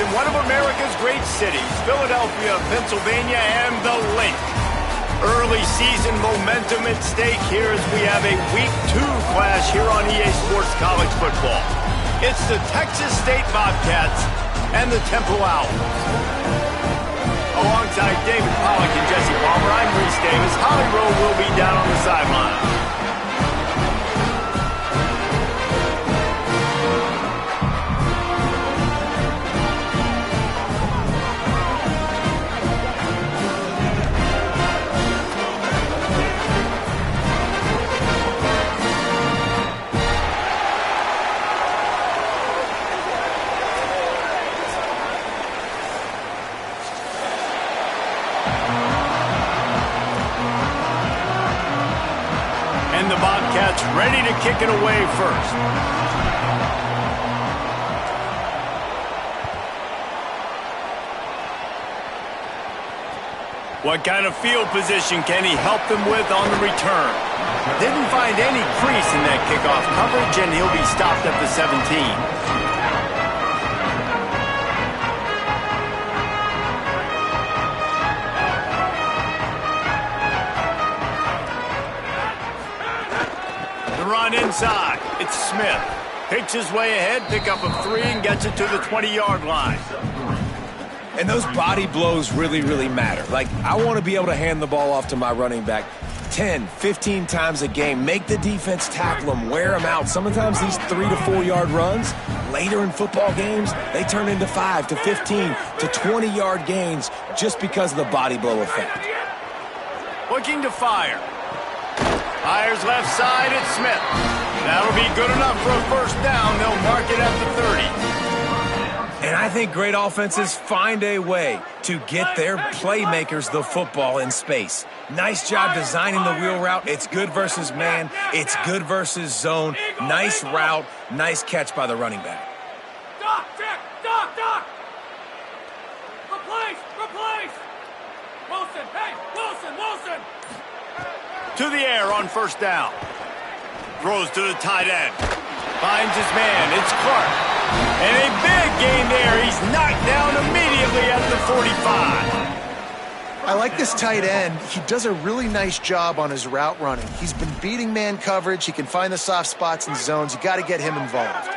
from one of America's great cities, Philadelphia, Pennsylvania, and the Link. Early season momentum at stake here as we have a Week 2 clash here on EA Sports College Football. It's the Texas State Bobcats and the Temple Owls. Alongside David Pollack and Jesse Palmer, I'm Reese Davis. Holly Rowe will be down on the sideline. And the Bobcats ready to kick it away first. What kind of field position can he help them with on the return? Didn't find any crease in that kickoff coverage, and he'll be stopped at the 17. Run inside. It's Smith. Picks his way ahead, pick up of 3, and gets it to the 20-yard line. And those body blows really, really matter. Like, I want to be able to hand the ball off to my running back 10, 15 times a game. Make the defense tackle them, wear them out. Sometimes these 3 to 4 yard runs, later in football games, they turn into 5 to 15 to 20-yard gains just because of the body blow effect. Looking to fire. Fires left side, it's Smith. That'll be good enough for a first down. They'll mark it at the 30. And I think great offenses find a way to get their playmakers the football in space. Nice job designing the wheel route. It's good versus man. It's good versus zone. Nice route. Nice catch by the running back. Doc, check! Doc! Replace! Wilson, hey! Wilson! To the air on first down. Throws to the tight end. Finds his man. It's Clark. And a big gain there. He's knocked down immediately at the 45. I like this tight end. He does a really nice job on his route running. He's been beating man coverage. He can find the soft spots and zones. You got to get him involved.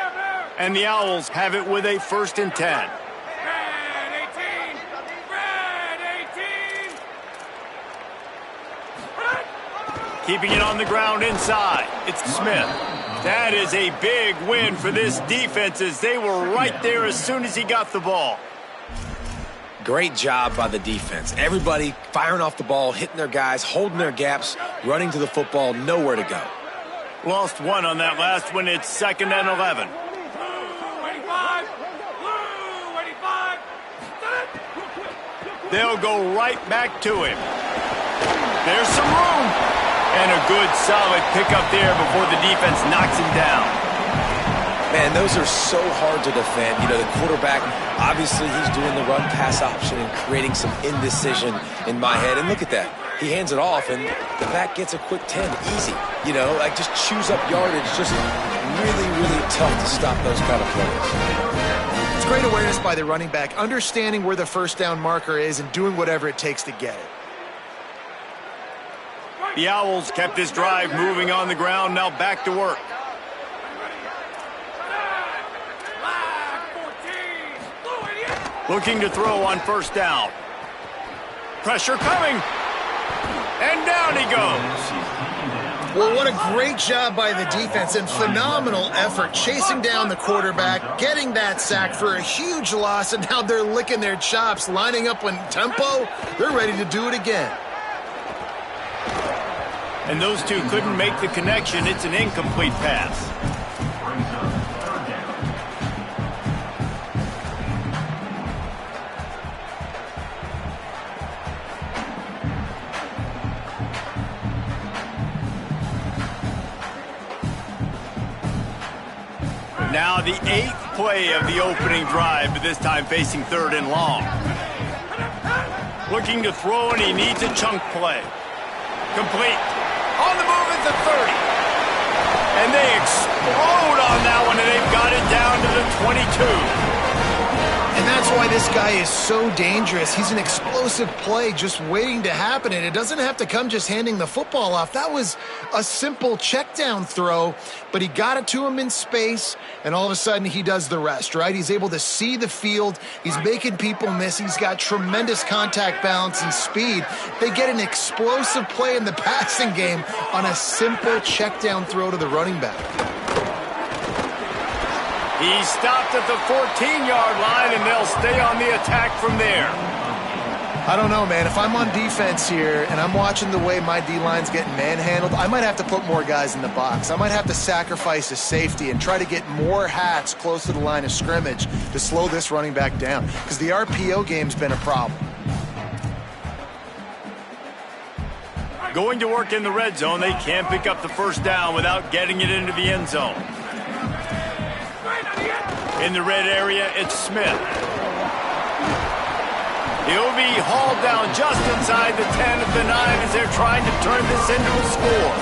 And the Owls have it with a 1st and 10. Keeping it on the ground inside. It's Smith. That is a big win for this defense as they were right there as soon as he got the ball. Great job by the defense. Everybody firing off the ball, hitting their guys, holding their gaps, running to the football, nowhere to go. Lost 1 on that last one. It's 2nd and 11. They'll go right back to him. There's some room. And a good, solid pickup there before the defense knocks him down. Man, those are so hard to defend. You know, the quarterback, obviously he's doing the run-pass option and creating some indecision in my head. And look at that. He hands it off, and the back gets a quick 10. Easy. You know, like just chews up yardage. Just really, really tough to stop those kind of plays. It's great awareness by the running back, understanding where the first down marker is and doing whatever it takes to get it. The Owls kept this drive moving on the ground, now back to work. Looking to throw on first down. Pressure coming. And down he goes. Well, what a great job by the defense and phenomenal effort chasing down the quarterback, getting that sack for a huge loss, and now they're licking their chops, lining up in tempo. They're ready to do it again. And those two couldn't make the connection. It's an incomplete pass. Now the 8th play of the opening drive, but this time facing 3rd and long. Looking to throw, and he needs a chunk play. Complete. On the move at the 30. And they explode on that one, and they've got it down to the 22. And that's why this guy is so dangerous. He's an explosive play just waiting to happen, and it doesn't have to come just handing the football off. That was a simple check down throw, but he got it to him in space, and all of a sudden he does the rest, right? He's able to see the field. He's making people miss. He's got tremendous contact balance and speed. They get an explosive play in the passing game on a simple check down throw to the running back. He stopped at the 14-yard line, and they'll stay on the attack from there. I don't know, man. If I'm on defense here and I'm watching the way my D-line's getting manhandled, I might have to put more guys in the box. I might have to sacrifice a safety and try to get more hats close to the line of scrimmage to slow this running back down, because the RPO game's been a problem. Going to work in the red zone, they can't pick up the first down without getting it into the end zone. In the red area, it's Smith. He'll be hauled down just inside the 10 of the 9 as they're trying to turn this into a score.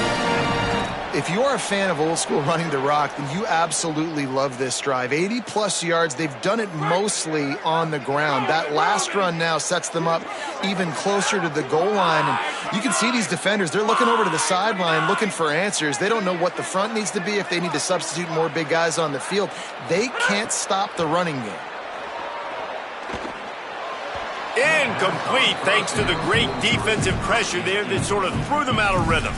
If you are a fan of old school running the rock, then you absolutely love this drive. 80-plus yards. They've done it mostly on the ground. That last run now sets them up even closer to the goal line. And you can see these defenders. They're looking over to the sideline looking for answers. They don't know what the front needs to be, if they need to substitute more big guys on the field. They can't stop the running game. Incomplete, thanks to the great defensive pressure there that sort of threw them out of rhythm.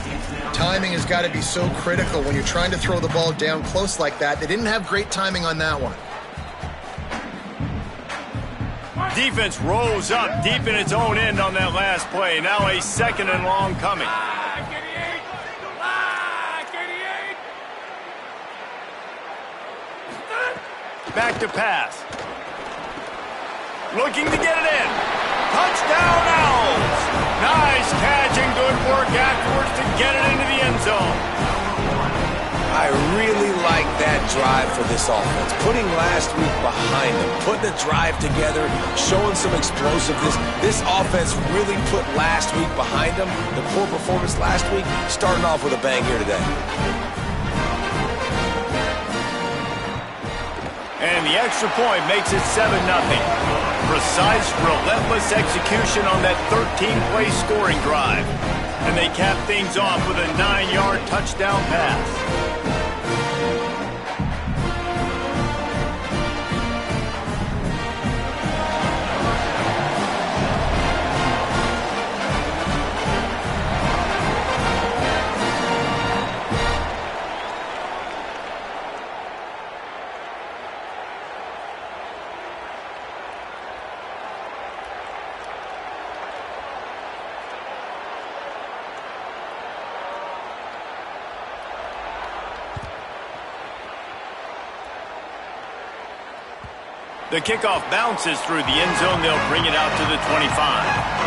Timing has got to be so critical when you're trying to throw the ball down close like that. They didn't have great timing on that one. Defense rose up deep in its own end on that last play. Now a 2nd and long coming. Back to pass. Looking to get it in. Touchdown Owls! Nice catch and good work afterwards to get it into the end zone. I really like that drive for this offense. Putting last week behind them, putting a drive together, showing some explosiveness. This offense really put last week behind them. The poor performance last week, starting off with a bang here today. And the extra point makes it 7-0. Precise, relentless execution on that 13-play scoring drive. And they cap things off with a 9-yard touchdown pass. The kickoff bounces through the end zone. They'll bring it out to the 25.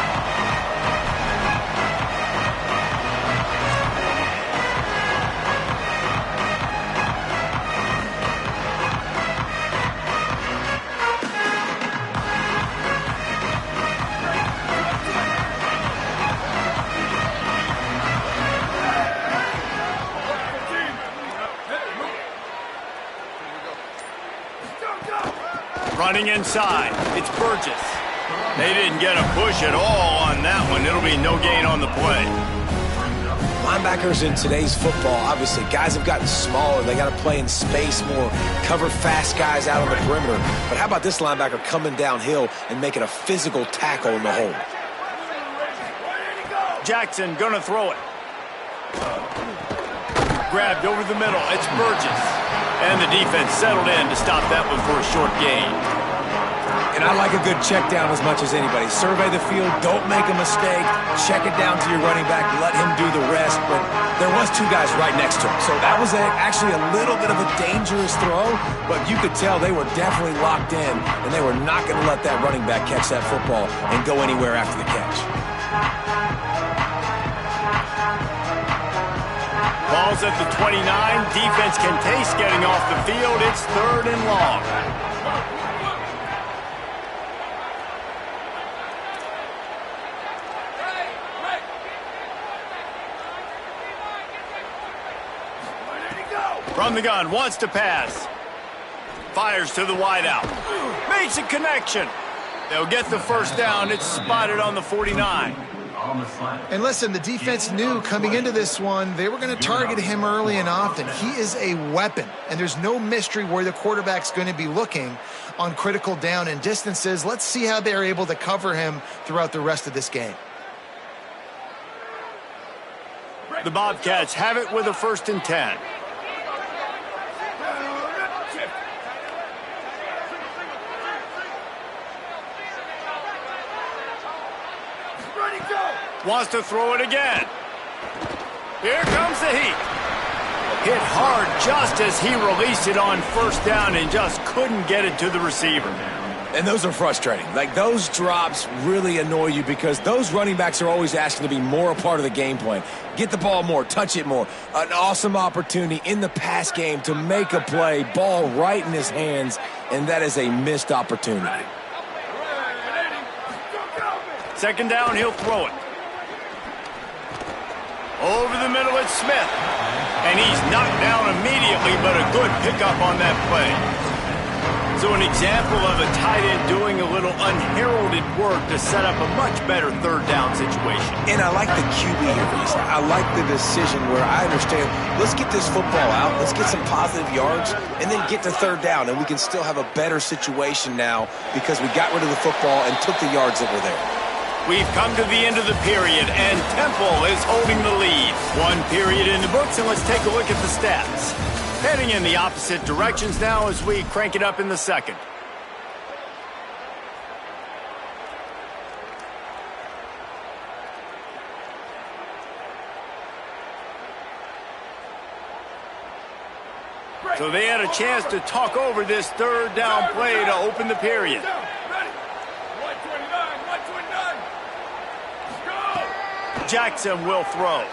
Running inside, it's Burgess. They didn't get a push at all on that one. It'll be no gain on the play. Linebackers in today's football, obviously, guys have gotten smaller. They got to play in space more, cover fast guys out on the perimeter. But how about this linebacker coming downhill and making a physical tackle in the hole? Jackson gonna throw it. Grabbed over the middle, it's Burgess. And the defense settled in to stop that one for a short gain. And I like a good check down as much as anybody. Survey the field, don't make a mistake, check it down to your running back, let him do the rest. But there was 2 guys right next to him. So that was actually a little bit of a dangerous throw, but you could tell they were definitely locked in, and they were not going to let that running back catch that football and go anywhere after the catch. Ball's at the 29. Defense can taste getting off the field. It's 3rd and long. From the gun, wants to pass. Fires to the wideout. Makes a connection. They'll get the first down. It's spotted on the 49. And listen, the defense knew coming into this one, they were going to target him early and often. He is a weapon, and there's no mystery where the quarterback's going to be looking on critical down and distances. Let's see how they're able to cover him throughout the rest of this game. The Bobcats have it with a 1st and 10. Wants to throw it again. Here comes the heat. Hit hard just as he released it on 1st down and just couldn't get it to the receiver. And those are frustrating. Like, those drops really annoy you because those running backs are always asking to be more a part of the game plan. Get the ball more, touch it more. An awesome opportunity in the pass game to make a play, ball right in his hands, and that is a missed opportunity. 2nd down, he'll throw it. Over the middle, it's Smith. And he's knocked down immediately, but a good pickup on that play. So an example of a tight end doing a little unheralded work to set up a much better 3rd down situation. And I like the QB here, Reese. I like the decision where I understand, let's get this football out, let's get some positive yards, and then get to 3rd down, and we can still have a better situation now because we got rid of the football and took the yards that were there. We've come to the end of the period, and Temple is holding the lead. 1 period in the books, and let's take a look at the stats. Heading in the opposite directions now as we crank it up in the 2nd. So they had a chance to talk over this 3rd down play to open the period. Jackson will throw.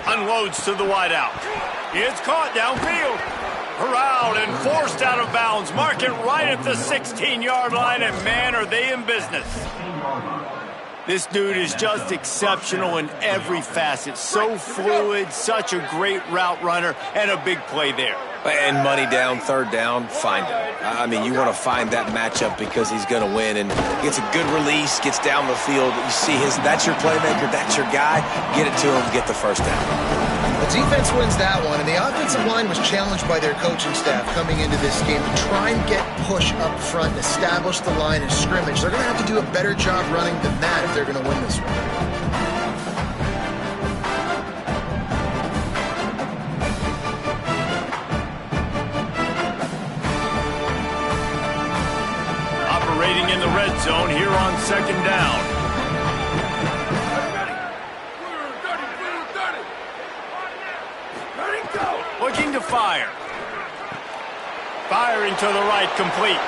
Unloads to the wideout. It's caught downfield. Corralled and forced out of bounds. Mark it right at the 16-yard line, and man, are they in business. This dude is just exceptional in every facet. So fluid, such a great route runner, and a big play there. And money down, 3rd down, find him. I mean, you want to find that matchup because he's going to win. And gets a good release, gets down the field. You see that's your playmaker, that's your guy. Get it to him, get the 1st down. The defense wins that one, and the offensive line was challenged by their coaching staff coming into this game to try and get push up front and establish the line of scrimmage. They're going to have to do a better job running than that if they're going to win this one. In the red zone here on 2nd down. Looking to fire. Firing to the right, complete.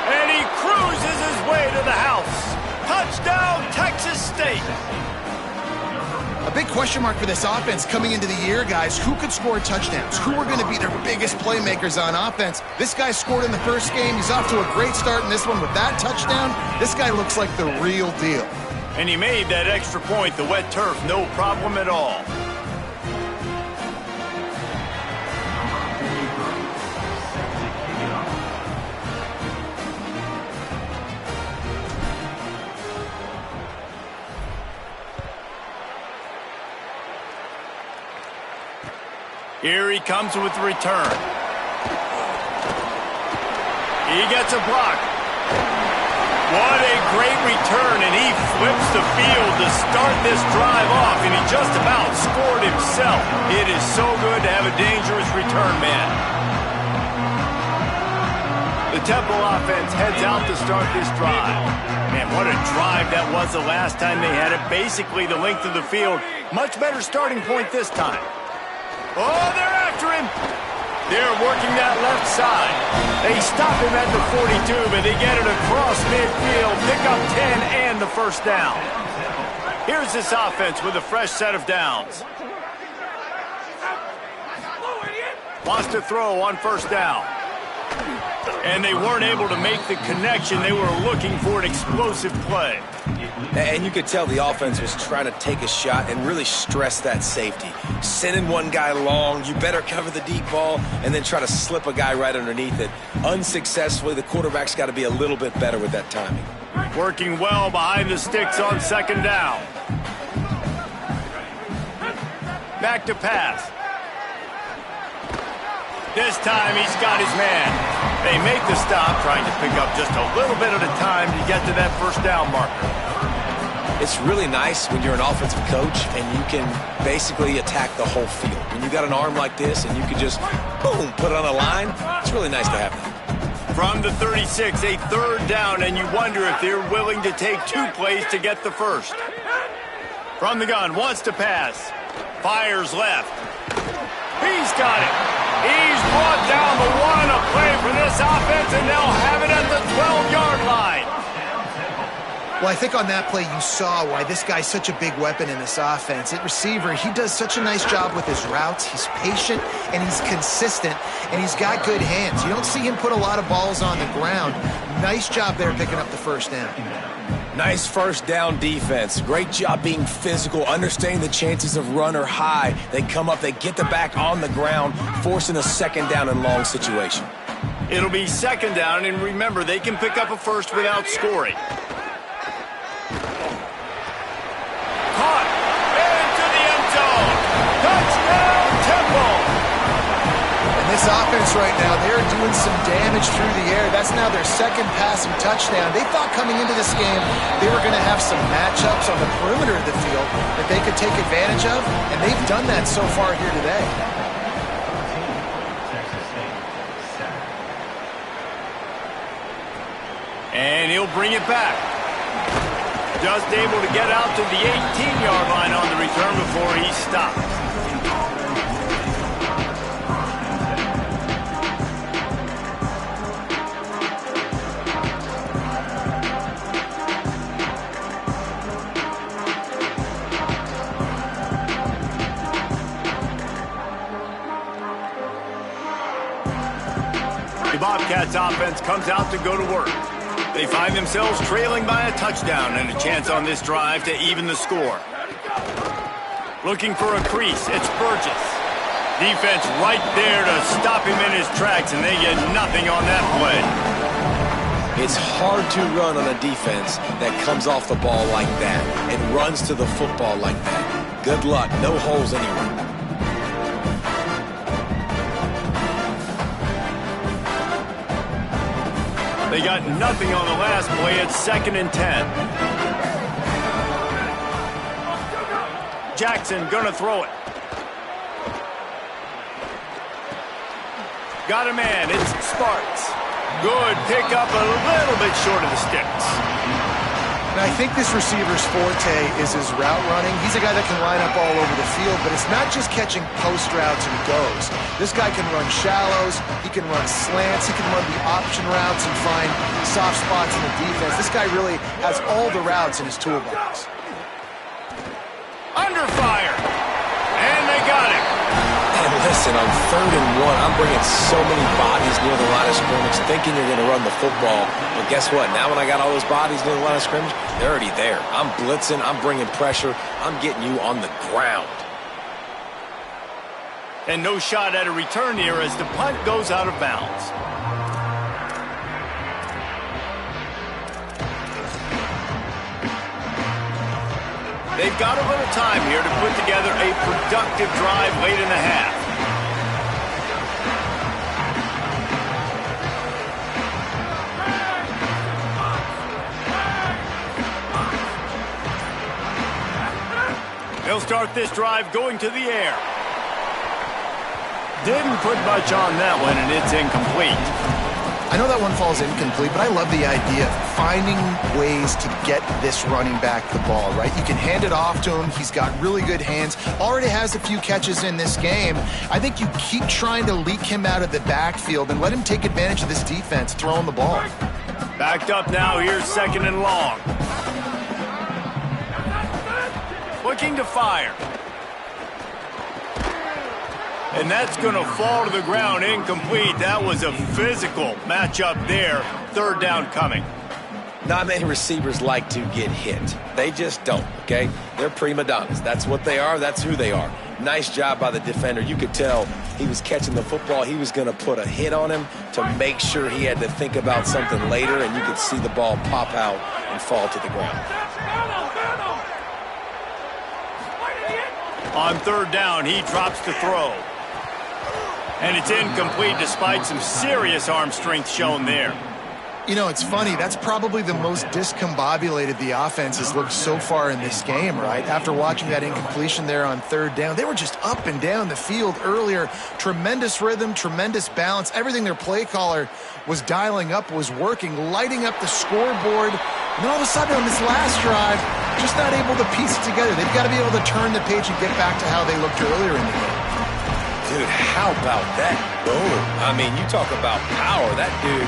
And he cruises his way to the house. Touchdown, Texas State. A big question mark for this offense coming into the year, guys. Who could score touchdowns? Who are going to be their biggest playmakers on offense? This guy scored in the 1st game. He's off to a great start in this one with that touchdown. This guy looks like the real deal. And he made that extra point, the wet turf, no problem at all. Here he comes with the return. He gets a block. What a great return, and he flips the field to start this drive off, and he just about scored himself. It is so good to have a dangerous return man. The Temple offense heads out to start this drive. Man, what a drive that was the last time they had it. Basically the length of the field. Much better starting point this time. Oh, they're after him. They're working that left side. They stop him at the 42, but they get it across midfield. Pick up 10 and the 1st down. Here's this offense with a fresh set of downs. Wants to throw on 1st down. And they weren't able to make the connection. They were looking for an explosive play. And you could tell the offense was trying to take a shot and really stress that safety. Sending one guy long, you better cover the deep ball, and then try to slip a guy right underneath it. Unsuccessfully, the quarterback's got to be a little bit better with that timing. Working well behind the sticks on second down. Back to pass. This time he's got his man. They make the stop, trying to pick up just a little bit at a time to get to that first down marker. It's really nice when you're an offensive coach and you can basically attack the whole field. When you got an arm like this and you can just, boom, put it on a line, it's really nice to have that. From the 36, a third down, and you wonder if they're willing to take 2 plays to get the first. From the gun, wants to pass. Fires left. He's got it. He's brought down the one. A play for this offense, and they'll have it at the 12-yard line. Well, I think on that play you saw why this guy's such a big weapon in this offense. At receiver, he does such a nice job with his routes. He's patient, and he's consistent, and he's got good hands. You don't see him put a lot of balls on the ground. Nice job there picking up the first down. Nice first down defense. Great job being physical, understanding the chances of run are high. They come up, they get the back on the ground, forcing a second down and long situation. It'll be second down, and remember, they can pick up a first without scoring. Caught into the end zone. Touchdown, Temple. And this offense right now, they're doing some damage through the air. That's now their second passing touchdown. They thought coming into this game they were going to have some matchups on the perimeter of the field that they could take advantage of, and they've done that so far here today. And he'll bring it back. Just able to get out to the 18-yard line on the return before he stops. The Bobcats offense comes out to go to work. They find themselves trailing by a touchdown and a chance on this drive to even the score. Looking for a crease, it's Burgess. Defense right there to stop him in his tracks, and they get nothing on that play. It's hard to run on a defense that comes off the ball like that and runs to the football like that. Good luck, no holes anywhere. They got nothing on the last play. It's 2nd and 10. Jackson gonna throw it. Got a man. It's Sparks. Good pick up, a little bit short of the sticks. And I think this receiver's forte is his route running. He's a guy that can line up all over the field, but it's not just catching post routes and goes. This guy can run shallows, he can run slants, he can run the option routes and find soft spots in the defense. This guy really has all the routes in his toolbox. Under fire. And they got him. And listen, on 3rd and 1, I'm bringing so many bodies near the line of scrimmage thinking you're going to run the football. But guess what? Now when I got all those bodies near the line of scrimmage, they're already there. I'm blitzing. I'm bringing pressure. I'm getting you on the ground. And no shot at a return here as the punt goes out of bounds. They've got a little time here to put together a productive drive late in the half. They'll start this drive going to the air. Didn't put much on that one, and it's incomplete. I know that one falls incomplete, but I love the idea of finding ways to get this running back the ball, right? You can hand it off to him. He's got really good hands. Already has a few catches in this game. I think you keep trying to leak him out of the backfield and let him take advantage of this defense throwing the ball. Backed up now. Here's 2nd and long. Looking to fire. And that's going to fall to the ground incomplete. That was a physical matchup there. Third down coming. Not many receivers like to get hit. They just don't, okay? They're prima donnas. That's what they are. That's who they are. Nice job by the defender. You could tell he was catching the football. He was going to put a hit on him to make sure he had to think about something later, and you could see the ball pop out and fall to the ground. On third down, he drops the throw. And it's incomplete despite some serious arm strength shown there. You know, it's funny. That's probably the most discombobulated the offense has looked so far in this game, right? After watching that incompletion there on third down, they were just up and down the field earlier. Tremendous rhythm, tremendous balance. Everything their play caller was dialing up was working, lighting up the scoreboard. And then all of a sudden on this last drive, just not able to piece it together. They've got to be able to turn the page and get back to how they looked earlier in the game. Dude, how about that boom? I mean, you talk about power. That dude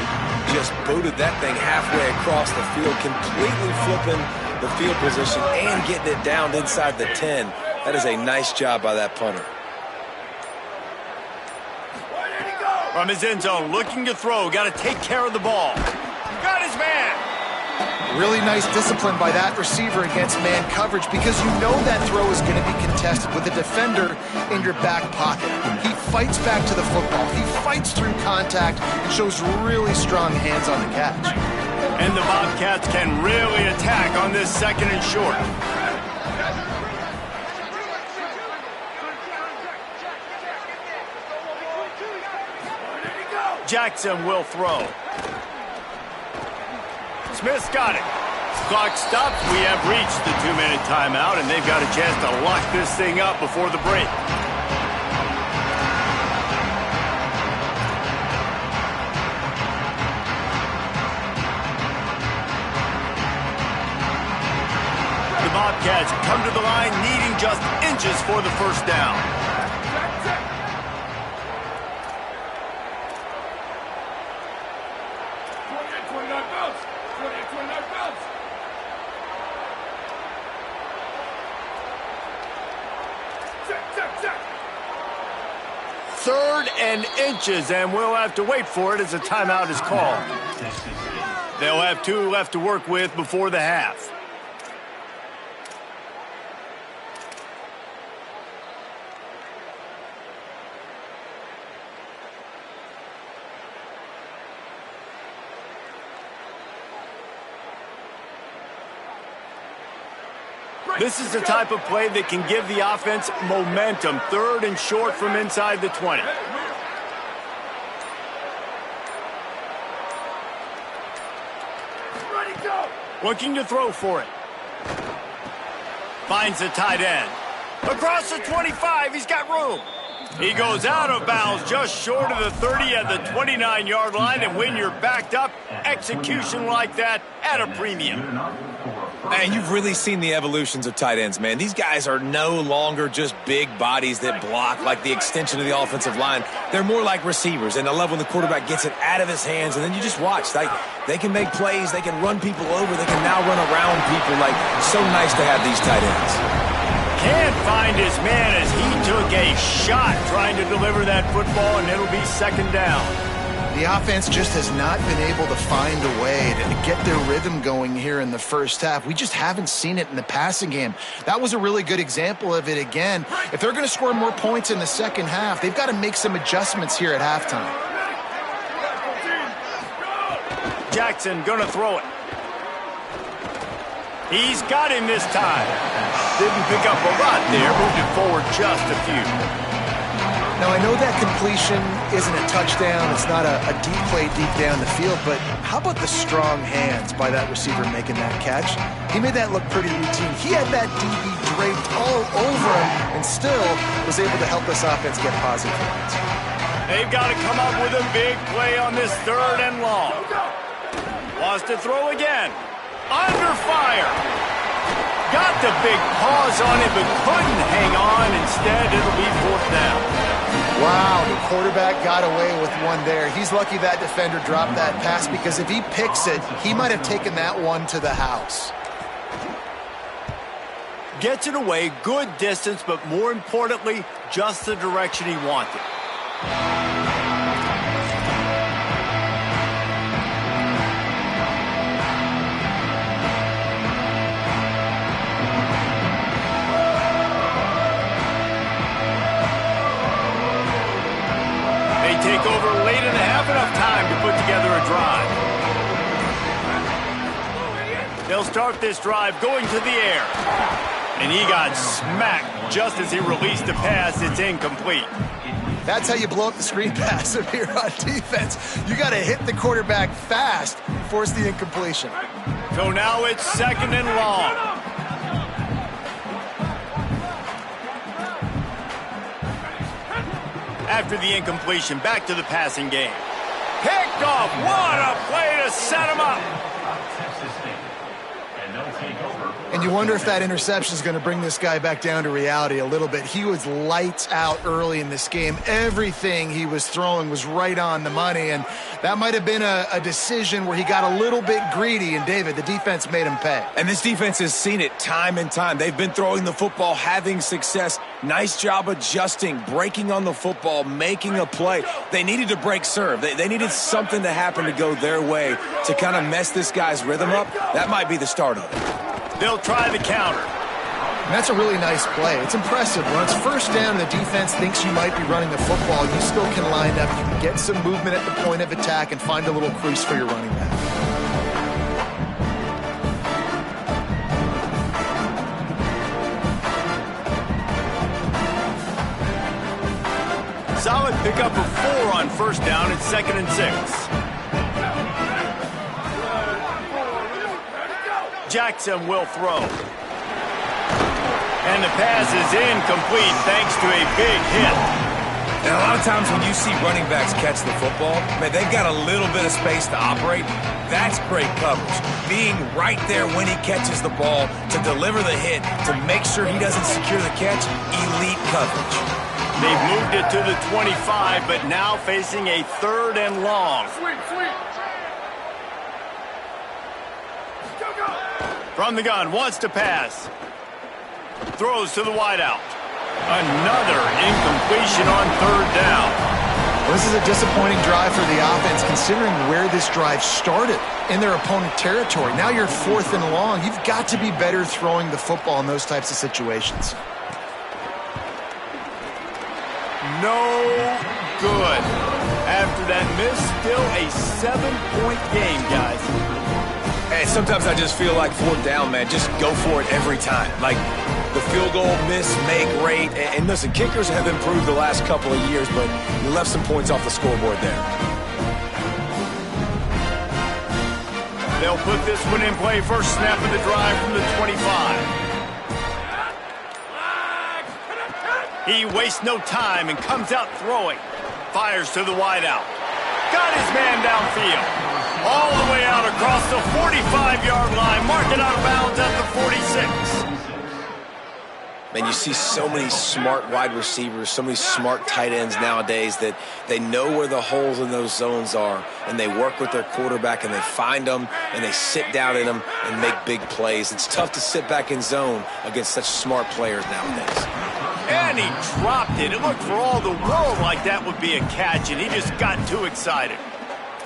just booted that thing halfway across the field, completely flipping the field position and getting it down inside the 10. That is a nice job by that punter. From his end zone, looking to throw. Got to take care of the ball. Got his man. Really nice discipline by that receiver against man coverage because you know that throw is going to be contested with a defender in your back pocket. He fights back to the football. He fights through contact and shows really strong hands on the catch. And the Bobcats can really attack on this second and short. Jackson will throw. Smith's got it. Clock stops. We have reached the 2-minute timeout, and they've got a chance to lock this thing up before the break. The Bobcats come to the line needing just inches for the first down. Third and inches, and we'll have to wait for it as a timeout is called. They'll have 2 left to work with before the half. This is the type of play that can give the offense momentum. Third and short from inside the 20. Ready, go. Looking to throw for it. Finds the tight end. Across the 25, he's got room. He goes out of bounds just short of the 30 at the 29-yard line, and when you're backed up, execution like that at a premium. Man, you've really seen the evolutions of tight ends, man. These guys are no longer just big bodies that block like the extension of the offensive line. They're more like receivers, and I love when the quarterback gets it out of his hands, and then you just watch. They can make plays. They can run people over. They can now run around people. So nice to have these tight ends. Can't find his man as he took a shot trying to deliver that football, and it'll be second down. The offense just has not been able to find a way to get their rhythm going here in the first half. We just haven't seen it in the passing game. That was a really good example of it again. If they're going to score more points in the second half, they've got to make some adjustments here at halftime. Jackson going to throw it. He's got him this time. Didn't pick up a lot there, moved it forward just a few. Now, I know that completion isn't a touchdown. It's not a deep play deep down the field, but how about the strong hands by that receiver making that catch? He made that look pretty routine. He had that DB draped all over him and still was able to help this offense get positive points. They've got to come up with a big play on this third and long. Wants to throw again. Under fire. Got the big pause on it, but couldn't hang on. Instead, it'll be fourth down. Wow, the quarterback got away with one there. He's lucky that defender dropped that pass because if he picks it, he might have taken that one to the house. Gets it away, good distance, but more importantly, just the direction he wanted. They take over late and have enough time to put together a drive. They'll start this drive going to the air. And he got smacked just as he released the pass. It's incomplete. That's how you blow up the screen pass if you're on defense. You got to hit the quarterback fast, force the incompletion. So now it's 2nd and long. After the incompletion, back to the passing game. Picked off. What a play to set him up. And you wonder if that interception is going to bring this guy back down to reality a little bit. He was lights out early in this game. Everything he was throwing was right on the money, and that might have been a decision where he got a little bit greedy, and David, the defense made him pay. And this defense has seen it time and time. They've been throwing the football, having success. Nice job adjusting, breaking on the football, making a play. They needed to break serve. They needed something to happen to go their way to kind of mess this guy's rhythm up. That might be the start of it. They'll try the counter. And that's a really nice play. It's impressive. When it's first down and the defense thinks you might be running the football, you still can line up. You can get some movement at the point of attack and find a little crease for your running back. Solid pickup of 4 on first down. It's 2nd and 6. Jackson will throw. And the pass is incomplete thanks to a big hit. And a lot of times when you see running backs catch the football, man, they've got a little bit of space to operate. That's great coverage. Being right there when he catches the ball to deliver the hit, to make sure he doesn't secure the catch, elite coverage. They've moved it to the 25, but now facing a 3rd and long. From the gun, wants to pass. Throws to the wideout. Another incompletion on 3rd down. Well, this is a disappointing drive for the offense, considering where this drive started in their opponent territory. Now you're 4th and long. You've got to be better throwing the football in those types of situations. No good. After that miss, still a 7-point game, guys. And sometimes I just feel like 4th down, man, just go for it every time. Like the field goal miss, make rate. And listen, kickers have improved the last couple of years, but you left some points off the scoreboard there. They'll put this one in play. First snap of the drive from the 25. He wastes no time and comes out throwing. Fires to the wideout. Got his man downfield. All the way out across the 45-yard line. Marking out of bounds at the 46. Man, you see so many smart wide receivers, so many smart tight ends nowadays that they know where the holes in those zones are, and they work with their quarterback, and they find them, and they sit down in them and make big plays. It's tough to sit back in zone against such smart players nowadays. And he dropped it. It looked for all the world like that would be a catch, and he just got too excited.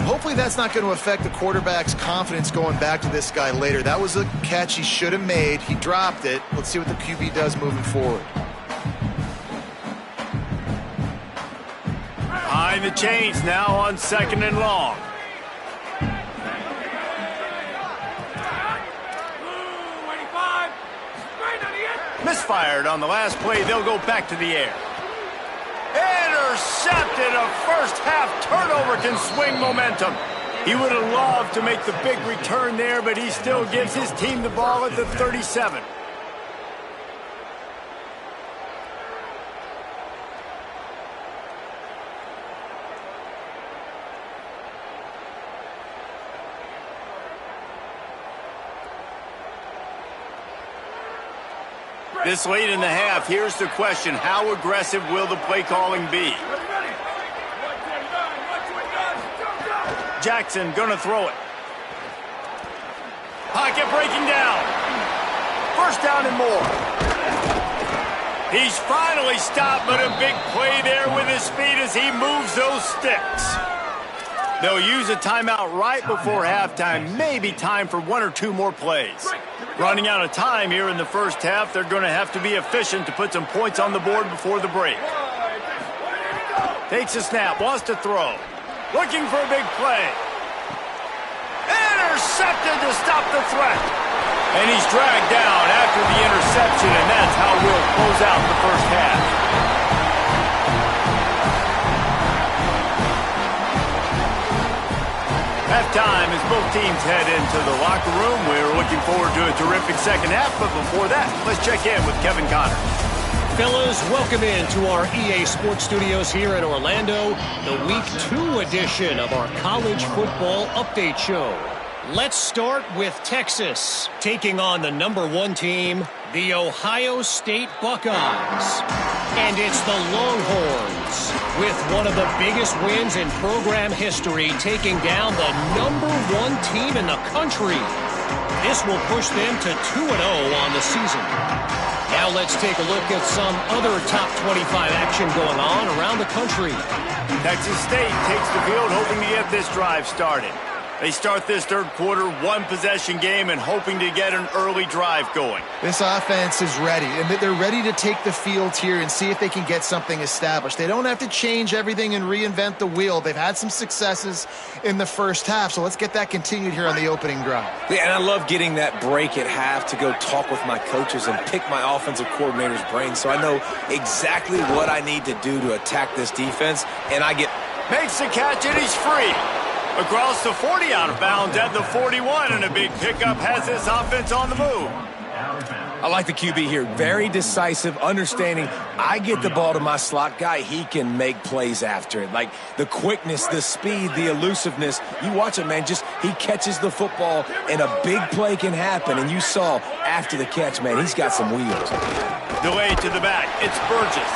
Hopefully that's not going to affect the quarterback's confidence going back to this guy later. That was a catch he should have made. He dropped it. Let's see what the QB does moving forward. Behind the chains now on 2nd and long. Misfired on the last play. They'll go back to the air. Intercepted. A first-half turnover can swing momentum. He would have loved to make the big return there, but he still gives his team the ball at the 37. This late in the half, here's the question. How aggressive will the play calling be? Jackson gonna throw it. Pocket breaking down. First down and more. He's finally stopped, but a big play there with his speed as he moves those sticks. They'll use a timeout right before halftime. Maybe time for one or two more plays. Running out of time here in the first half, they're going to have to be efficient to put some points on the board before the break. Takes a snap, wants to throw. Looking for a big play. Intercepted to stop the threat. And he's dragged down after the interception, and that's how we'll close out the first half. Halftime as both teams head into the locker room. We're looking forward to a terrific second half, but before that, let's check in with Kevin Connor. Fellas, welcome into our EA Sports Studios here in Orlando, the Week 2 edition of our College Football Update Show. Let's start with Texas, taking on the #1 team, the Ohio State Buckeyes. And it's the Longhorns, with one of the biggest wins in program history, taking down the #1 team in the country. This will push them to 2-0 on the season. Now let's take a look at some other top 25 action going on around the country. Texas State takes the field hoping to get this drive started. They start this third quarter, one-possession game, and hoping to get an early drive going. This offense is ready, and they're ready to take the field here and see if they can get something established. They don't have to change everything and reinvent the wheel. They've had some successes in the first half, so let's get that continued here on the opening drive. Yeah, and I love getting that break at half to go talk with my coaches and pick my offensive coordinator's brain so I know exactly what I need to do to attack this defense, and I get... Makes the catch, and he's free. Across the 40, out of bounds at the 41, and a big pickup has this offense on the move. I like the QB here. Very decisive, understanding I get the ball to my slot guy, he can make plays after it. Like the quickness, the speed, the elusiveness. You watch it, man, just he catches the football and a big play can happen. And you saw after the catch, man, he's got some wheels. Delay to the back. It's Burgess.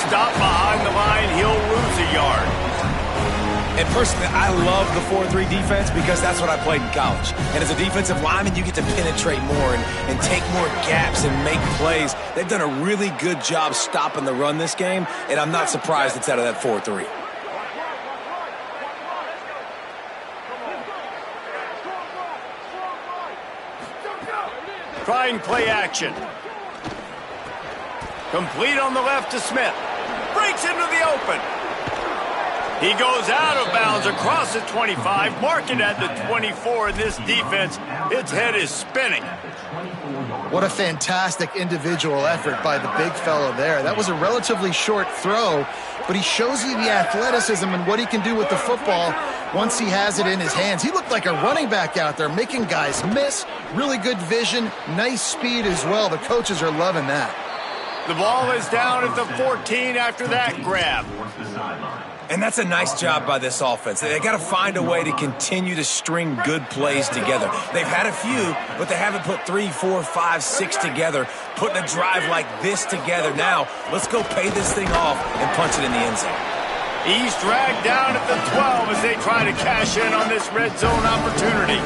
Stop behind the line. He'll lose a yard. And personally, I love the 4-3 defense because that's what I played in college. And as a defensive lineman, you get to penetrate more and take more gaps and make plays. They've done a really good job stopping the run this game, and I'm not surprised it's out of that 4-3. Trying play action. Complete on the left to Smith. Breaks into the open. He goes out of bounds across the 25, marking at the 24, and this defense, its head is spinning. What a fantastic individual effort by the big fellow there. That was a relatively short throw, but he shows you the athleticism and what he can do with the football once he has it in his hands. He looked like a running back out there, making guys miss, really good vision, nice speed as well. The coaches are loving that. The ball is down at the 14 after that grab. And that's a nice job by this offense. They got to find a way to continue to string good plays together. They've had a few, but they haven't put 3, 4, 5, 6 together, putting a drive like this together. Now, let's go pay this thing off and punch it in the end zone. He's dragged down at the 12 as they try to cash in on this red zone opportunity.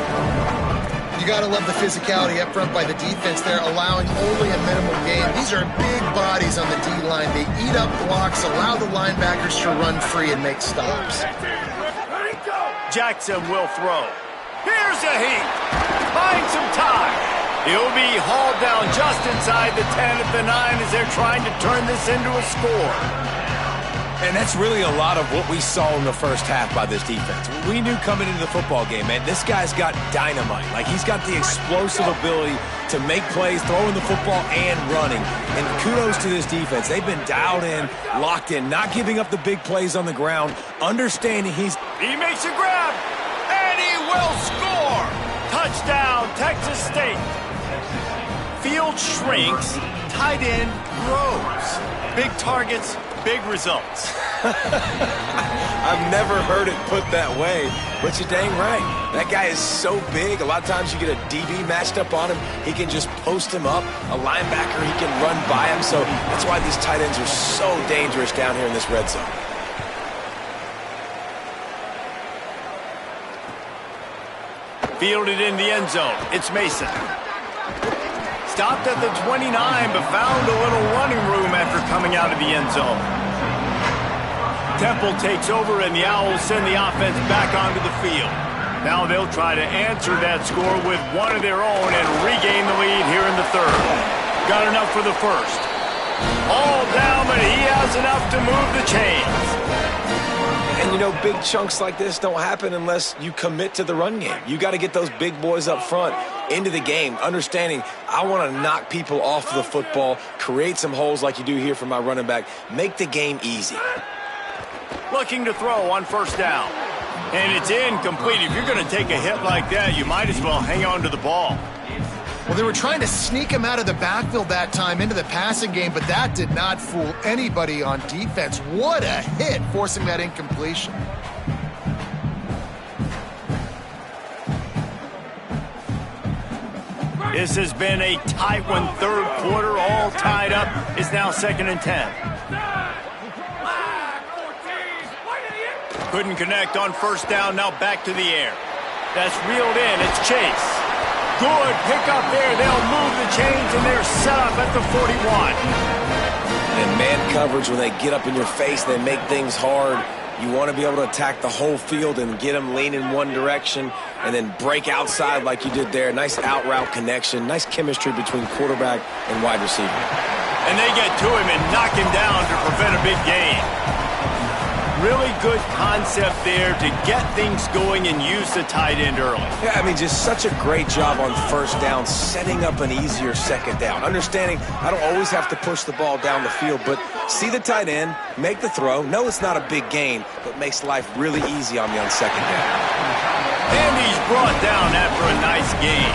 You got to love the physicality up front by the defense there, allowing only a minimal gain. These are big bodies on the D-line. They eat up blocks, allow the linebackers to run free and make stops. Jackson will throw. Here's a heat. Buying some time. He'll be hauled down just inside the 10 at the 9 as they're trying to turn this into a score. And that's really a lot of what we saw in the first half by this defense. We knew coming into the football game, man, this guy's got dynamite. Like, he's got the explosive ability to make plays, throwing the football and running. And kudos to this defense. They've been dialed in, locked in, not giving up the big plays on the ground, understanding he makes a grab, and he will score. Touchdown, Texas State. Field shrinks, tight end grows. Big targets, big results. I've never heard it put that way, but you're dang right. That guy is so big. A lot of times you get a DB matched up on him. He can just post him up. A linebacker, he can run by him. So that's why these tight ends are so dangerous down here in this red zone. Fielded in the end zone. It's Mason. stopped at the 29, but found a little running room after coming out of the end zone. Temple takes over, and the Owls send the offense back onto the field. Now they'll try to answer that score with one of their own and regain the lead here in the third. Got enough for the first. All down, but he has enough to move the chains. And, you know, big chunks like this don't happen unless you commit to the run game. You got to get those big boys up front into the game, understanding I want to knock people off the football, create some holes like you do here for my running back, make the game easy. Looking to throw on first down. And it's incomplete. If you're going to take a hit like that, you might as well hang on to the ball. Well, they were trying to sneak him out of the backfield that time into the passing game, but that did not fool anybody on defense. What a hit, forcing that incompletion. This has been a tight one. Third quarter, all tied up. It's now 2nd and 10. Couldn't connect on first down. Now back to the air. That's reeled in. It's Chase. Good pickup there. They'll move the chains, and they're set up at the 41. And man coverage, when they get up in your face, they make things hard. You want to be able to attack the whole field and get them leaning one direction and then break outside like you did there. Nice out route connection. Nice chemistry between quarterback and wide receiver. And they get to him and knock him down to prevent a big gain. Really good concept there to get things going and use the tight end early. Yeah, I mean, just such a great job on first down, setting up an easier second down. Understanding I don't always have to push the ball down the field, but see the tight end, make the throw. No, it's not a big gain, but makes life really easy on me on second down. And he's brought down after a nice gain.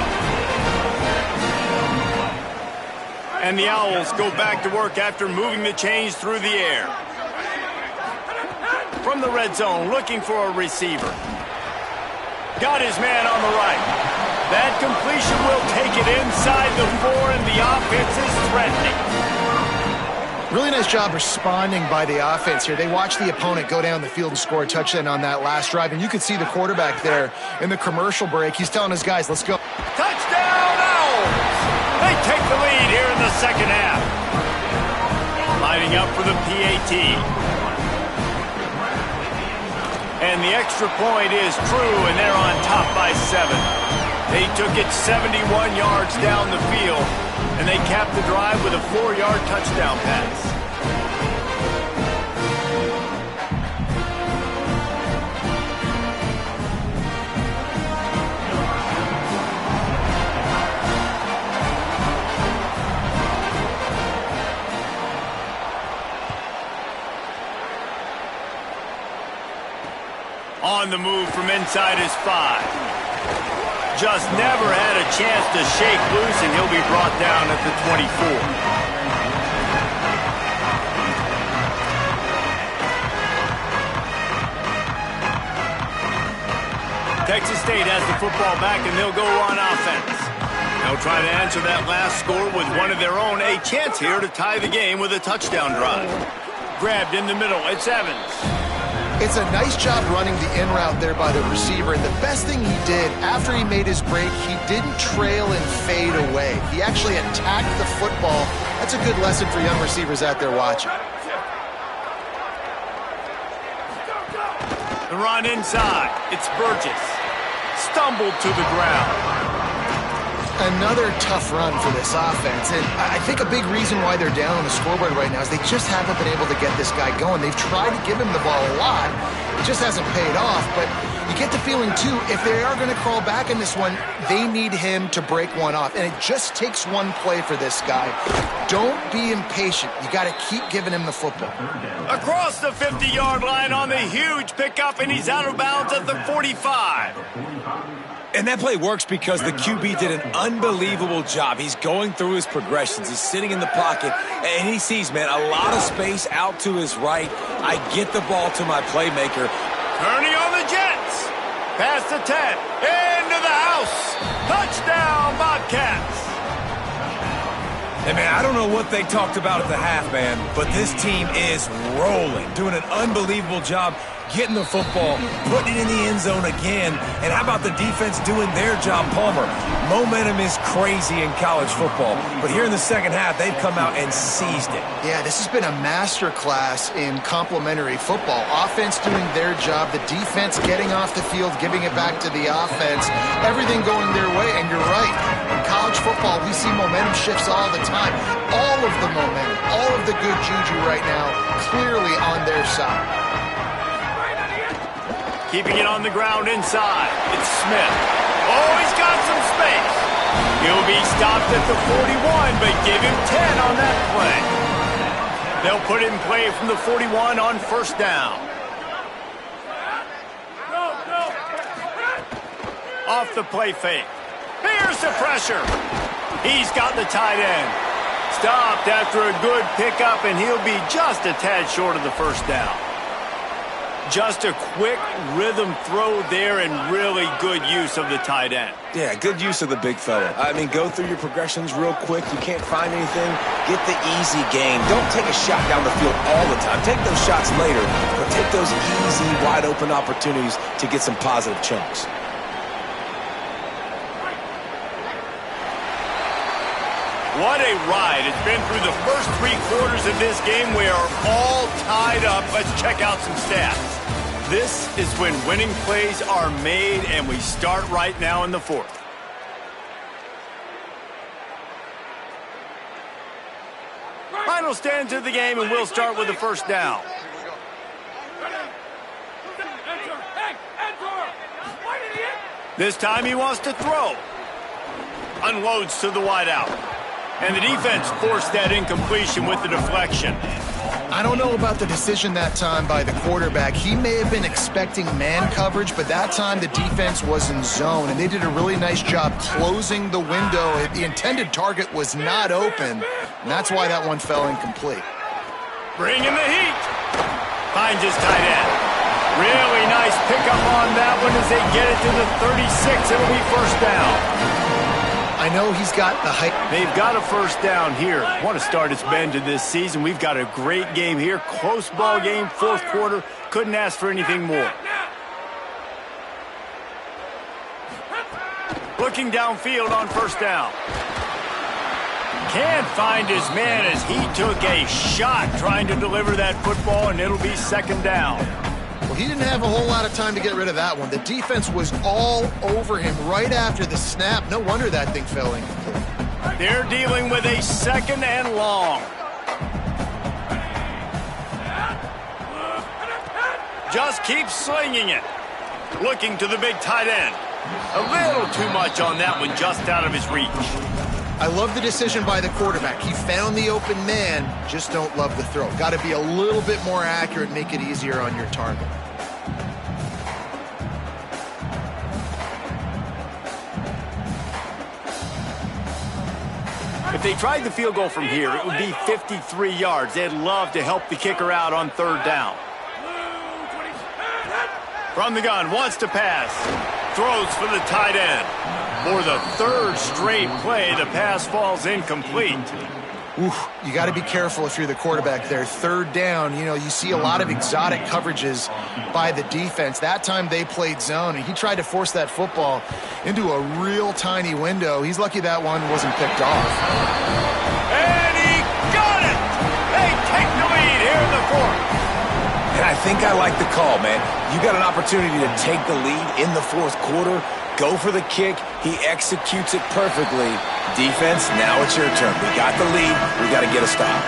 And the Owls go back to work after moving the chains through the air. From the red zone, looking for a receiver. Got his man on the right. That completion will take it inside the 4, and the offense is threatening. Really nice job responding by the offense here. They watched the opponent go down the field and score a touchdown on that last drive, and you could see the quarterback there in the commercial break. He's telling his guys, let's go. Touchdown, Owls! They take the lead here in the second half. Lining up for the PAT. And the extra point is true, and they're on top by 7. They took it 71 yards down the field, and they capped the drive with a 4-yard touchdown pass. On the move from inside his 5. Just never had a chance to shake loose, and he'll be brought down at the 24. Texas State has the football back, and they'll go on offense. They'll try to answer that last score with one of their own. A chance here to tie the game with a touchdown drive. Grabbed in the middle. It's Evans. It's a nice job running the in route there by the receiver, and the best thing he did after he made his break, he didn't trail and fade away. He actually attacked the football. That's a good lesson for young receivers out there watching. The run inside. It's Burgess. Stumbled to the ground. Another tough run for this offense, and I think a big reason why they're down on the scoreboard right now is they just haven't been able to get this guy going. They've tried to give him the ball a lot. It just hasn't paid off, but you get the feeling, too, if they are going to crawl back in this one, they need him to break one off, and it just takes one play for this guy. Don't be impatient. You got to keep giving him the football. Across the 50-yard line on the huge pickup, and he's out of bounds at the 45. And that play works because the QB did an unbelievable job. He's going through his progressions. He's sitting in the pocket, and he sees, man, a lot of space out to his right. I get the ball to my playmaker. Turning on the Jets. Past the 10. Into the house. Touchdown, Bobcats. Hey, man, I don't know what they talked about at the half, man, but this team is rolling, doing an unbelievable job. getting the football, putting it in the end zone again. And how about the defense doing their job, Palmer? Momentum is crazy in college football, but here in the second half, they've come out and seized it. Yeah, this has been a masterclass in complementary football. Offense doing their job, the defense getting off the field, giving it back to the offense, everything going their way. And you're right, in college football, we see momentum shifts all the time. All of the momentum, all of the good juju right now, clearly on their side. Keeping it on the ground inside. It's Smith. Oh, he's got some space. He'll be stopped at the 41, but give him 10 on that play. They'll put it in play from the 41 on first down. Off the play fake. Here's the pressure. He's got the tight end. Stopped after a good pickup, and he'll be just a tad short of the first down. Just a quick rhythm throw there and really good use of the tight end. Yeah, good use of the big fella. I mean, go through your progressions real quick. You can't find anything, get the easy game. Don't take a shot down the field all the time. Take those shots later, but take those easy, wide-open opportunities to get some positive chunks. What a ride. It's been through the first 3 quarters of this game. We are all tied up. Let's check out some stats. This is when winning plays are made, and we start right now in the 4th. Final stands of the game, and we'll start with the first down. This time he wants to throw. Unloads to the wideout. And the defense forced that incompletion with the deflection. I don't know about the decision that time by the quarterback. He may have been expecting man coverage, but that time the defense was in zone, and they did a really nice job closing the window. The intended target was not open, and that's why that one fell incomplete. Bringing the heat. Finds his tight end. Really nice pickup on that one as they get it to the 36. It'll be first down. I know he's got the height. They've got a first down here. What a start it's been to this season. We've got a great game here. Close ball game, 4th quarter. Couldn't ask for anything more. Looking downfield on first down. Can't find his man as he took a shot trying to deliver that football, and it'll be second down. Well, he didn't have a whole lot of time to get rid of that one. The defense was all over him right after the snap. No wonder that thing fell incomplete. They're dealing with a second and long. Just keeps slinging it. Looking to the big tight end. A little too much on that one, just out of his reach. I love the decision by the quarterback. He found the open man, just don't love the throw. Got to be a little bit more accurate, make it easier on your target. If they tried the field goal from here, it would be 53 yards. They'd love to help the kicker out on third down. From the gun, wants to pass. Throws for the tight end. For the 3rd straight play, the pass falls incomplete. Oof, you got to be careful if you're the quarterback there. 3rd down, you see a lot of exotic coverages by the defense. That time they played zone, and he tried to force that football into a real tiny window. He's lucky that one wasn't picked off. And he got it! They take the lead here in the 4th. And I think I like the call, man. You got an opportunity to take the lead in the 4th quarter. Go for the kick. He executes it perfectly. Defense, now it's your turn. We got the lead. We got to get a stop.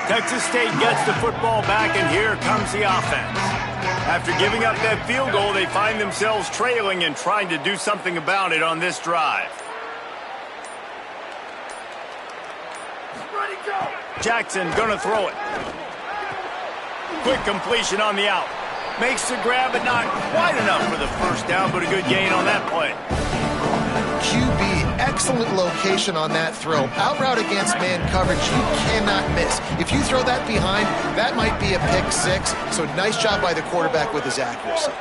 Texas State gets the football back, and here comes the offense. After giving up that field goal, they find themselves trailing and trying to do something about it on this drive. Jackson gonna throw it. Quick completion on the out. Makes the grab, but not quite enough for the first down, but a good gain on that play. QB, excellent location on that throw. Out route against man coverage, you cannot miss. If you throw that behind, that might be a pick 6. So nice job by the quarterback with his accuracy.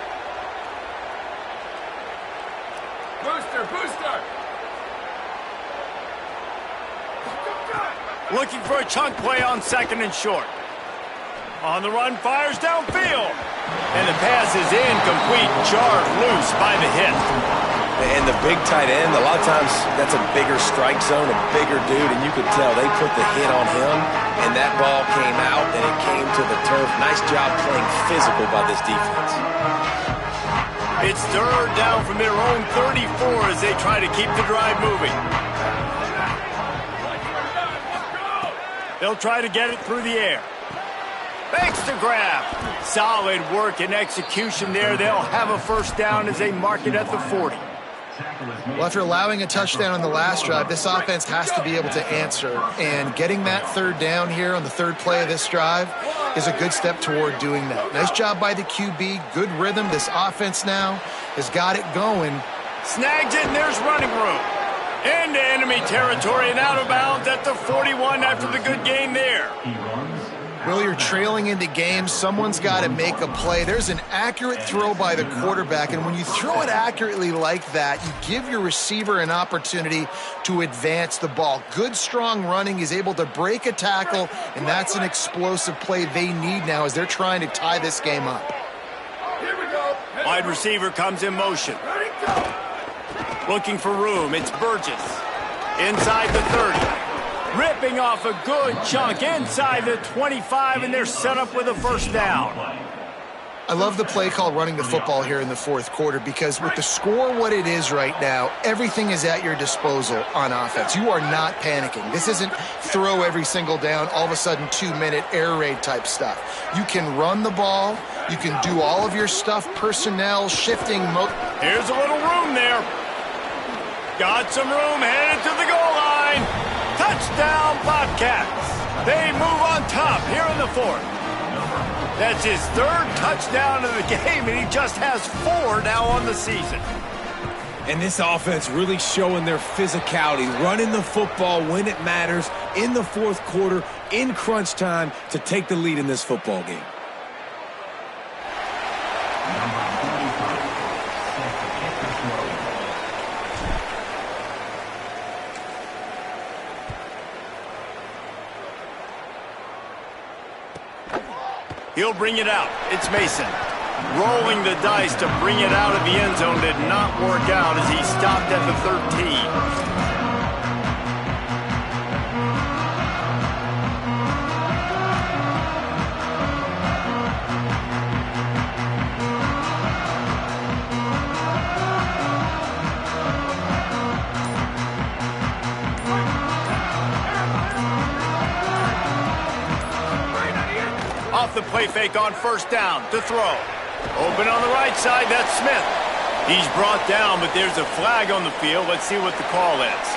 Booster, booster. Looking for a chunk play on 2nd and short. On the run, fires downfield. And the pass is incomplete, jarred loose by the hit. And the big tight end, a lot of times that's a bigger strike zone, a bigger dude, and you could tell they put the hit on him, and that ball came out, and it came to the turf. Nice job playing physical by this defense. It's 3rd down from their own 34 as they try to keep the drive moving. They'll try to get it through the air. Fakes to grab. Solid work and execution there. They'll have a 1st down as they mark it at the 40. Well, after allowing a touchdown on the last drive, this offense has to be able to answer. And getting that 3rd down here on the 3rd play of this drive is a good step toward doing that. Nice job by the QB. Good rhythm. This offense now has got it going. Snags it, and there's running room. Into enemy territory and out of bounds at the 41 after the good gain there. Will, you're trailing into games. Someone's got to make a play. There's an accurate throw by the quarterback, and when you throw it accurately like that, you give your receiver an opportunity to advance the ball. Good, strong running. He's able to break a tackle, and that's an explosive play they need now as they're trying to tie this game up. Wide receiver comes in motion. Looking for room. It's Burgess. Inside the 30. Ripping off a good chunk inside the 25, and they're set up with a 1st down. I love the play call running the football here in the 4th quarter because with the score what it is right now, everything is at your disposal on offense. You are not panicking. This isn't throw every single down, all of a sudden 2-minute air raid type stuff. You can run the ball. You can do all of your stuff, personnel, shifting. Here's a little room there. Got some room, headed to the goal line. Touchdown, Bobcats. They move on top here in the 4th. That's his 3rd touchdown of the game, and he just has 4 now on the season. And this offense really showing their physicality, running the football when it matters, in the 4th quarter, in crunch time, to take the lead in this football game. He'll bring it out. It's Mason. Rolling the dice to bring it out of the end zone did not work out as he stopped at the 13. Off the play fake on 1st down to throw. Open on the right side, that's Smith. He's brought down, but there's a flag on the field. Let's see what the call is.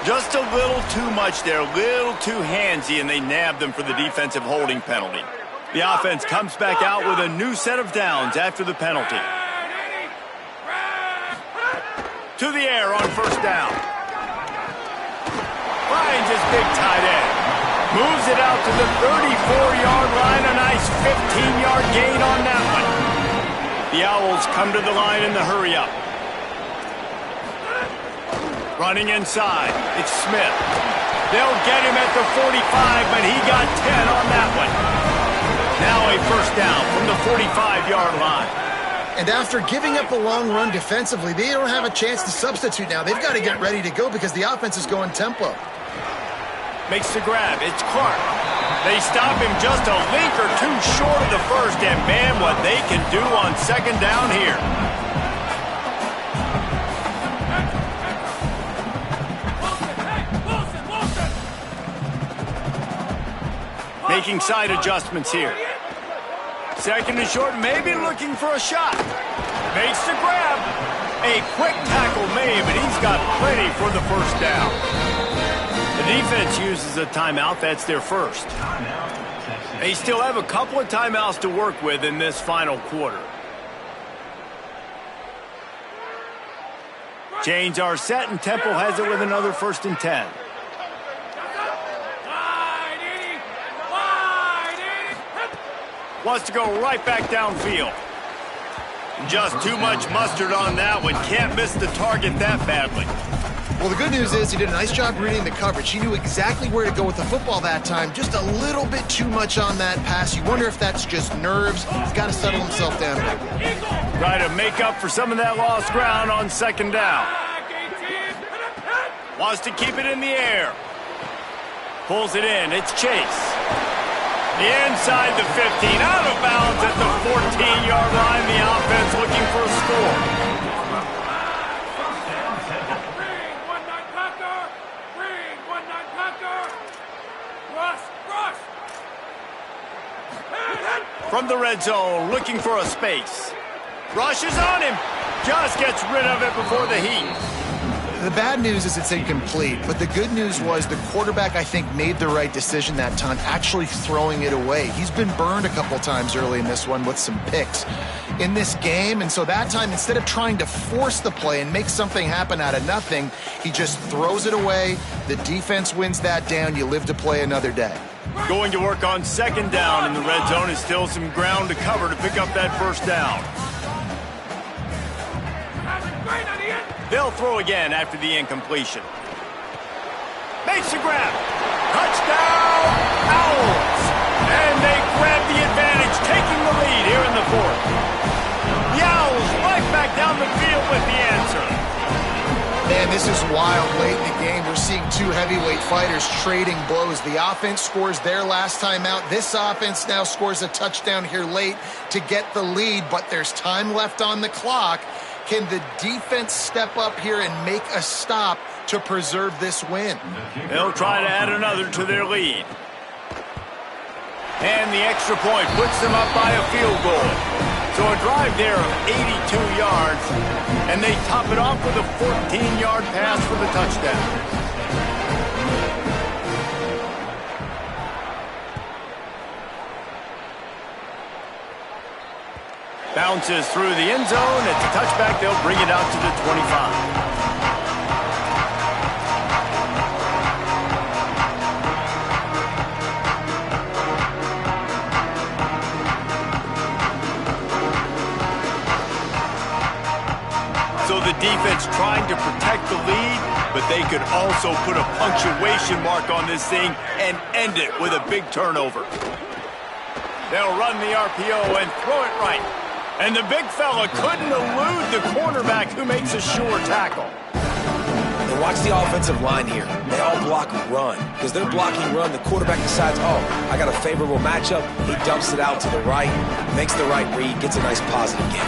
Just a little too much there, a little too handsy, and they nabbed them for the defensive holding penalty. The offense comes back out with a new set of downs after the penalty. To the air on 1st down. Finds his big tight end. Moves it out to the 34-yard line. A nice 15-yard gain on that one. The Owls come to the line in the hurry-up. Running inside. It's Smith. They'll get him at the 45, but he got 10 on that one. Now a 1st down from the 45-yard line. And after giving up a long run defensively, they don't have a chance to substitute now. They've got to get ready to go because the offense is going tempo. Makes the grab. It's Clark. They stop him just a link or two short of the 1st, and man, what they can do on 2nd down here. Making side adjustments here. 2nd and short, maybe looking for a shot. Makes the grab. A quick tackle made, but he's got plenty for the 1st down. The defense uses a timeout. That's their 1st. They still have a couple of timeouts to work with in this final quarter. Chains are set, and Temple has it with another 1st and 10. Wants to go right back downfield. Just too much mustard on that one. Can't miss the target that badly. Well, the good news is he did a nice job reading the coverage. He knew exactly where to go with the football that time. Just a little bit too much on that pass. You wonder if that's just nerves. He's got to settle himself down a bit. Try to make up for some of that lost ground on second down. Wants to keep it in the air. Pulls it in. It's Chase. Inside the 15. Out of bounds at the 14-yard line. The offense looking for a score. From the red zone, looking for a space. Rushes on him. Just gets rid of it before the heat. The bad news is it's incomplete, but the good news was the quarterback, I think, made the right decision that time, actually throwing it away. He's been burned a couple times early in this one with some picks in this game, and so that time, instead of trying to force the play and make something happen out of nothing, he just throws it away. The defense wins that down. You live to play another day. Going to work on second down in the red zone is still some ground to cover to pick up that first down. They'll throw again after the incompletion. Makes a grab. Touchdown, Owls. And they grab the advantage, taking the lead here in the fourth. The Owls right back down the field with the answer. Man, this is wild late in the game. We're seeing two heavyweight fighters trading blows. The offense scores their last time out. This offense now scores a touchdown here late to get the lead, but there's time left on the clock. Can the defense step up here and make a stop to preserve this win? They'll try to add another to their lead. And the extra point puts them up by a field goal. So a drive there of 82 yards, and they top it off with a 14-yard pass for the touchdown. Bounces through the end zone. It's a touchback. They'll bring it out to the 25. So the defense trying to protect the lead, but they could also put a punctuation mark on this thing and end it with a big turnover. They'll run the RPO and throw it right. And the big fella couldn't elude the cornerback who makes a sure tackle. And watch the offensive line here. They all block run. Because they're blocking run, the quarterback decides, oh, I got a favorable matchup. He dumps it out to the right, makes the right read, gets a nice positive gain.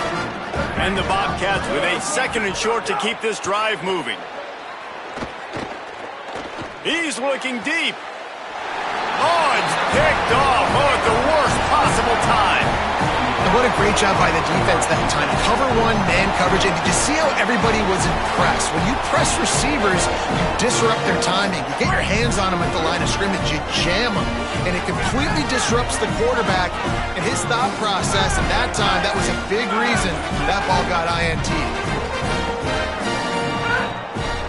And the Bobcats with a second and short to keep this drive moving. He's looking deep. Oh, it's picked off. Oh, at the worst possible time. And what a great job by the defense that time. Cover one, man coverage. And did you see how everybody was impressed? When you press receivers, you disrupt their timing. You get your hands on them at the line of scrimmage. You jam them. And it completely disrupts the quarterback and his thought process. And that time, that was a big reason that ball got INT.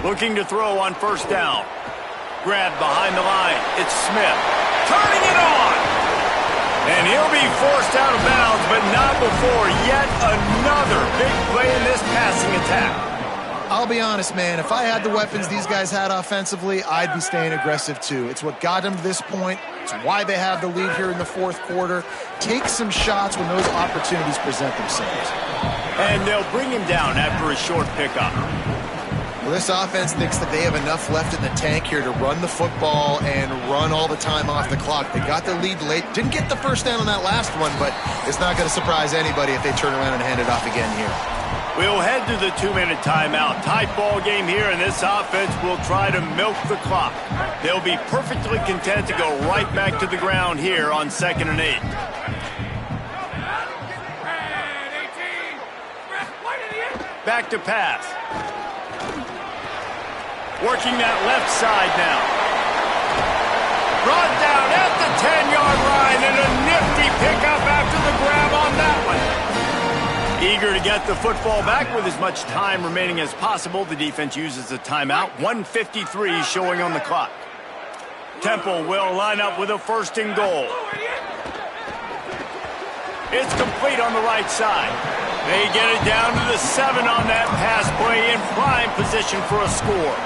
Looking to throw on first down. Grabbed behind the line. It's Smith. Turning it on. And he'll be forced out of bounds, but not before yet another big play in this passing attack. I'll be honest, man. If I had the weapons these guys had offensively, I'd be staying aggressive too. It's what got them to this point. It's why they have the lead here in the fourth quarter. Take some shots when those opportunities present themselves. And they'll bring him down after a short pickup. Well, this offense thinks that they have enough left in the tank here to run the football and run all the time off the clock. They got the lead late. Didn't get the first down on that last one, but it's not going to surprise anybody if they turn around and hand it off again here. We'll head to the 2-minute timeout. Tight ball game here, and this offense will try to milk the clock. They'll be perfectly content to go right back to the ground here on 2nd and 8. Back to pass. Working that left side now. Brought down at the 10-yard line, and a nifty pickup after the grab on that one. Eager to get the football back with as much time remaining as possible. The defense uses a timeout. 1:53 showing on the clock. Temple will line up with a 1st and goal. It's complete on the right side. They get it down to the 7 on that pass play in prime position for a score.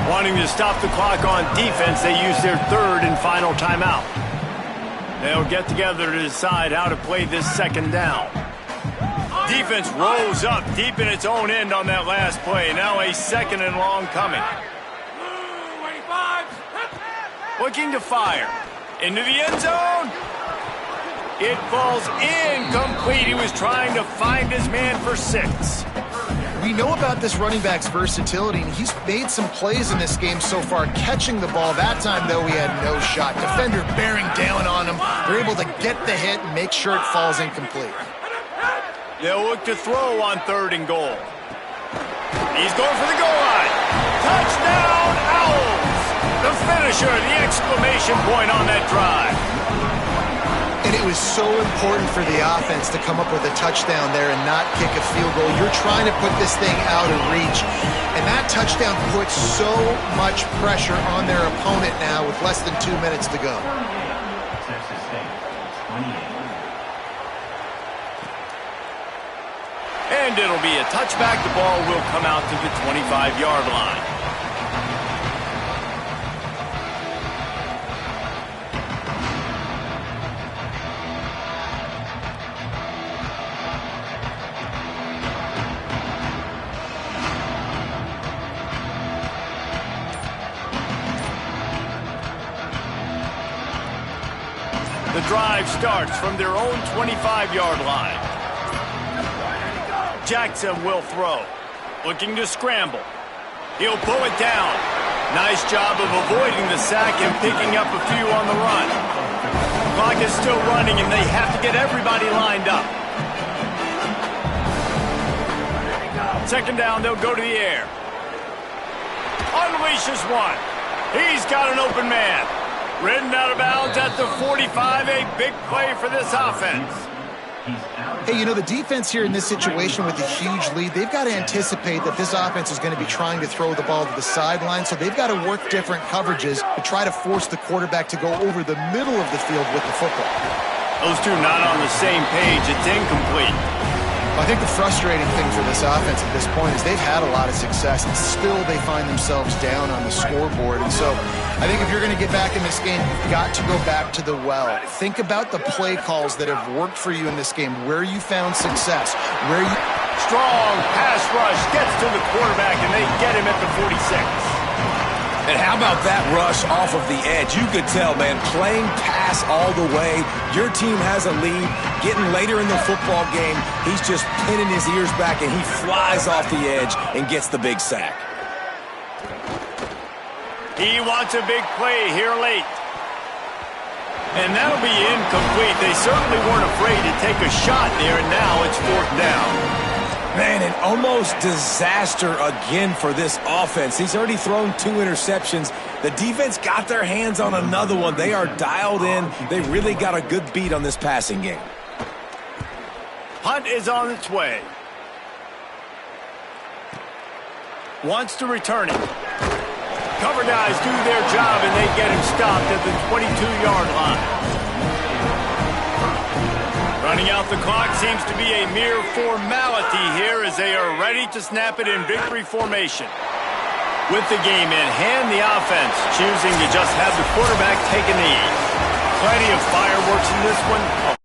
Wanting to stop the clock on defense, they use their third and final timeout. They'll get together to decide how to play this second down. Defense rolls up deep in its own end on that last play. Now a second and long coming. Looking to fire. Into the end zone. It falls incomplete. He was trying to find his man for 6. We know about this running back's versatility, and he's made some plays in this game so far catching the ball. That time, though, he had no shot. Defender bearing down on him. They're able to get the hit and make sure it falls incomplete. They'll look to throw on 3rd and goal. He's going for the goal line. Touchdown, Owls! The finisher, the exclamation point on that drive. And it was so important for the offense to come up with a touchdown there and not kick a field goal. You're trying to put this thing out of reach. And that touchdown puts so much pressure on their opponent now with less than 2 minutes to go. And it'll be a touchback. The ball will come out to the 25-yard line. The drive starts from their own 25-yard line. Jackson will throw. Looking to scramble. He'll pull it down. Nice job of avoiding the sack and picking up a few on the run. Clock is still running, and they have to get everybody lined up. Second down, they'll go to the air. Unleashes one. He's got an open man. Ridden out of bounds at the 45, a big play for this offense. Hey, you know, the defense here in this situation with a huge lead, they've got to anticipate that this offense is going to be trying to throw the ball to the sideline, so they've got to work different coverages to try to force the quarterback to go over the middle of the field with the football. Those two not on the same page. It's incomplete. I think the frustrating thing for this offense at this point is they've had a lot of success, and still they find themselves down on the scoreboard. And so I think if you're going to get back in this game, you've got to go back to the well. Think about the play calls that have worked for you in this game, where you found success, where you... Strong pass rush gets to the quarterback, and they get him at the 46. And how about that rush off of the edge? You could tell, man, playing pass all the way. Your team has a lead. Getting later in the football game, he's just pinning his ears back, and he flies off the edge and gets the big sack. He wants a big play here late. And that'll be incomplete. They certainly weren't afraid to take a shot there, and now it's 4th down. Man, an almost disaster again for this offense. He's already thrown 2 interceptions. The defense got their hands on another one. They are dialed in. They really got a good beat on this passing game. Hunt is on its way. Wants to return it. Cover guys do their job, and they get him stopped at the 22-yard line. Running out the clock seems to be a mere formality here as they are ready to snap it in victory formation. With the game in hand, the offense choosing to just have the quarterback take a knee. Plenty of fireworks in this one.